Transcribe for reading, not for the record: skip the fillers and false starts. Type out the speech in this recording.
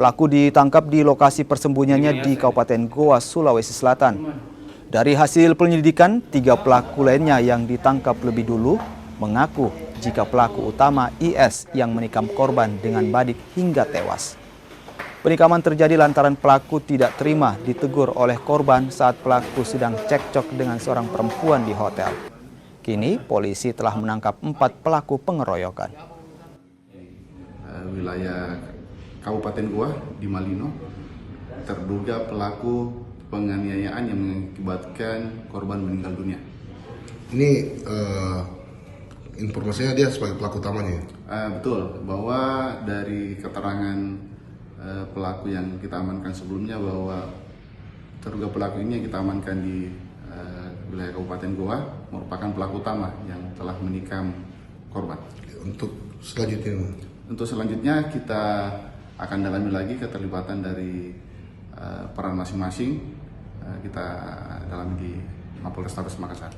Pelaku ditangkap di lokasi persembunyiannya di Kabupaten Goa, Sulawesi Selatan. Dari hasil penyelidikan, 3 pelaku lainnya yang ditangkap lebih dulu mengaku jika pelaku utama IS yang menikam korban dengan badik hingga tewas. Penikaman terjadi lantaran pelaku tidak terima ditegur oleh korban saat pelaku sedang cekcok dengan seorang perempuan di hotel. Kini polisi telah menangkap 4 pelaku pengeroyokan. Wilayah Kabupaten Goa di Malino, terduga pelaku penganiayaan yang mengakibatkan korban meninggal dunia. Ini informasinya dia sebagai pelaku utamanya. Betul, bahwa dari keterangan pelaku yang kita amankan sebelumnya, bahwa terduga pelaku ini yang kita amankan di wilayah Kabupaten Goa merupakan pelaku utama yang telah menikam korban. Untuk selanjutnya kita akan dalami lagi keterlibatan dari peran masing-masing. Kita dalami di Mapolrestabes Makassar.